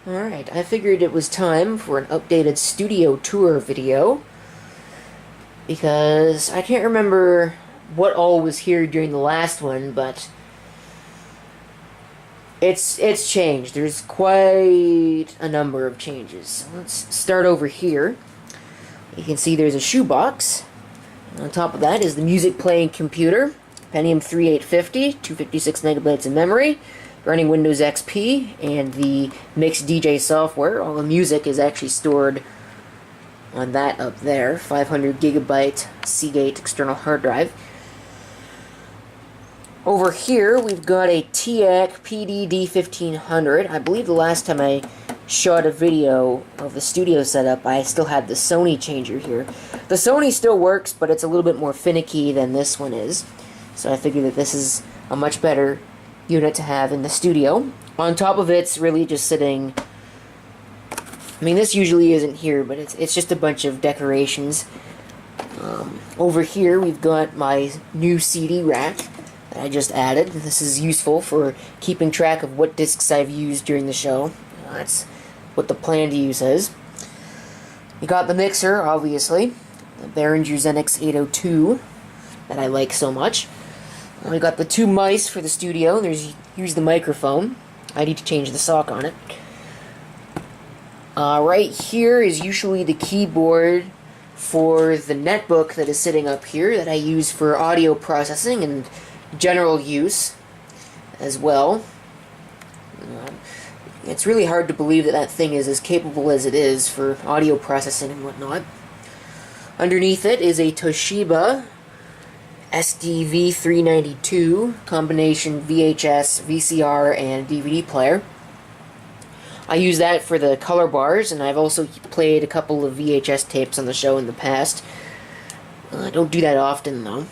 Alright, I figured it was time for an updated studio tour video, because I can't remember what all was here during the last one, but it's changed. There's quite a number of changes. So let's start over here. You can see there's a shoebox. On top of that is the music playing computer, Pentium 3850, 256 megabytes of memory, running Windows XP, and the mixed DJ software. All the music is actually stored on that up there, 500 gigabyte Seagate external hard drive. Over here we've got a Teac PD-D1500. I believe the last time I shot a video of the studio setup, I still had the Sony changer here. The Sony still works, but it's a little bit more finicky than this one is. So I figured that this is a much better unit to have in the studio. On top of it's really just sitting... I mean, this usually isn't here, but it's just a bunch of decorations. Over here we've got my new CD rack that I just added. This is useful for keeping track of what discs I've used during the show. That's what the planned use is. You got the mixer, obviously, the Behringer Xenix 802 that I like so much. We got the two mice for the studio. Here's the microphone. I need to change the sock on it. Right here is usually the keyboard for the netbook that is sitting up here that I use for audio processing and general use as well. It's really hard to believe that that thing is as capable as it is for audio processing and whatnot. Underneath it is a Toshiba SDV392 combination VHS, VCR, and DVD player. I use that for the color bars, and I've also played a couple of VHS tapes on the show in the past. I don't do that often, though.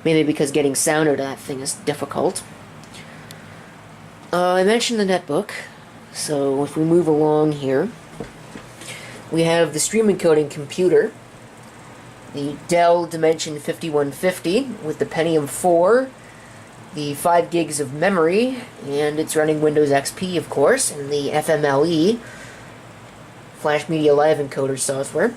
Mainly because getting sound out of that thing is difficult. I mentioned the netbook, so if we move along here, we have the stream encoding computer, the Dell Dimension 5150 with the Pentium 4, the 5 gigs of memory, and it's running Windows XP, of course, and the FMLE, Flash Media Live Encoder software.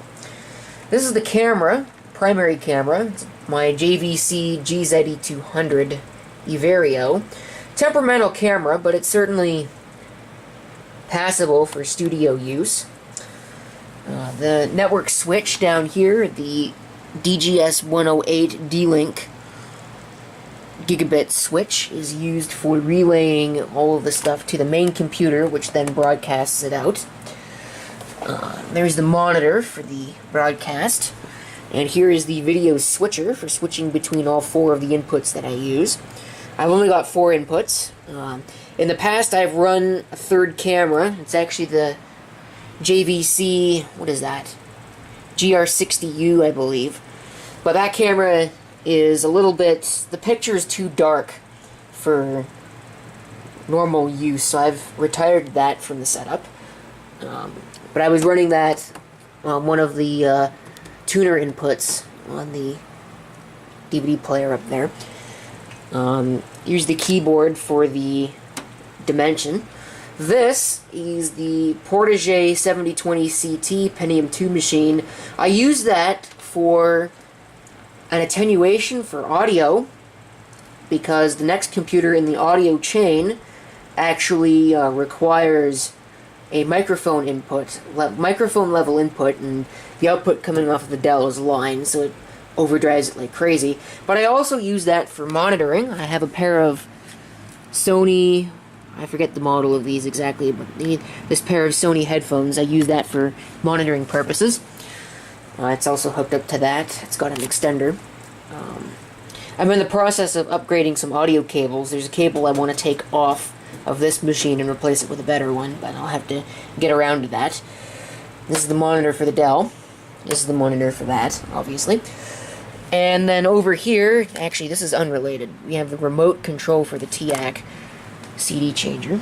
This is the camera, primary camera. It's my JVC GZE200 Everio. Temperamental camera, but it's certainly passable for studio use. The network switch down here, the DGS 108 D-Link gigabit switch, is used for relaying all of the stuff to the main computer, which then broadcasts it out. There's the monitor for the broadcast, and here is the video switcher for switching between all 4 of the inputs that I use. I've only got 4 inputs. In the past I've run a third camera. It's actually the JVC, what is that? GR60U, I believe. But that camera is a little bit... the picture is too dark for normal use, so I've retired that from the setup. But I was running that on one of the tuner inputs on the DVD player up there. Here's the keyboard for the Dimension. This is the Portage 7020 CT Pentium 2 machine. I use that for an attenuation for audio, because the next computer in the audio chain actually requires a microphone input, microphone level input, and the output coming off of the Dell is line, so it overdrives it like crazy. But I also use that for monitoring. I have a pair of Sony, I forget the model of these exactly, but this pair of Sony headphones, I use that for monitoring purposes. It's also hooked up to that. It's got an extender. I'm in the process of upgrading some audio cables. There's a cable I want to take off of this machine and replace it with a better one, but I'll have to get around to that. This is the monitor for the Dell. This is the monitor for that, obviously. And then over here, actually this is unrelated, we have the remote control for the Teac CD changer.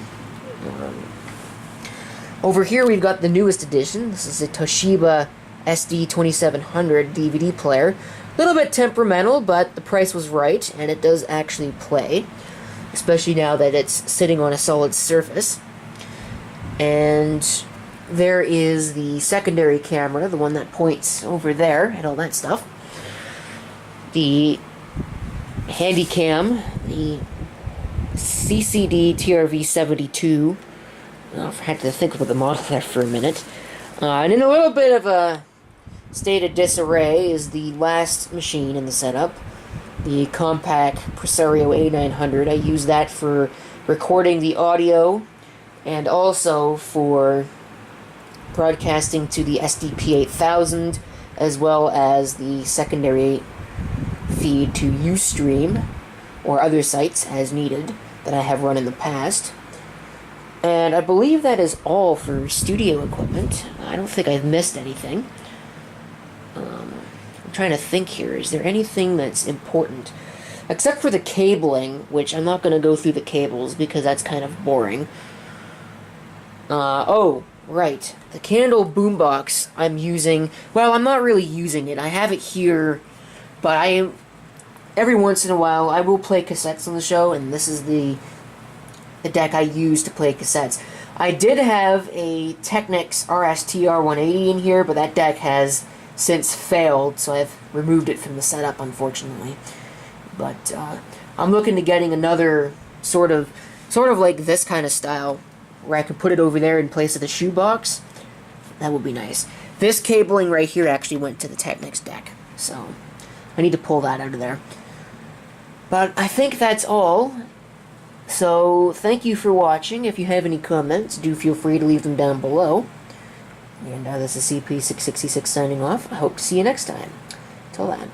Over here we've got the newest edition. This is a Toshiba SD2700 DVD player. A little bit temperamental, but the price was right, and it does actually play, especially now that it's sitting on a solid surface. And there is the secondary camera, the one that points over there and all that stuff. The Handycam, the CCD TRV-72. I had to think about the model there for a minute. And in a little bit of a state of disarray is the last machine in the setup, the Compact Presario A900. I use that for recording the audio and also for broadcasting to the SDP8000, as well as the secondary feed to Ustream or other sites as needed that I have run in the past. And I believe that is all for studio equipment. I don't think I've missed anything. I'm trying to think here. Is there anything that's important? Except for the cabling, which I'm not going to go through the cables because that's kind of boring. Oh, right. The Candle boombox I'm using. Well, I'm not really using it. I have it here, but every once in a while I will play cassettes on the show, and this is the deck I use to play cassettes. I did have a Technics RSTR 180 in here, but that deck has since failed, so I've removed it from the setup, unfortunately. But I'm looking to getting another sort of like this kind of style, where I can put it over there in place of the shoebox. That would be nice. This cabling right here actually went to the Technics deck, so I need to pull that out of there. But I think that's all. So, thank you for watching. If you have any comments, do feel free to leave them down below. And this is CP666 signing off. I hope to see you next time. Till then.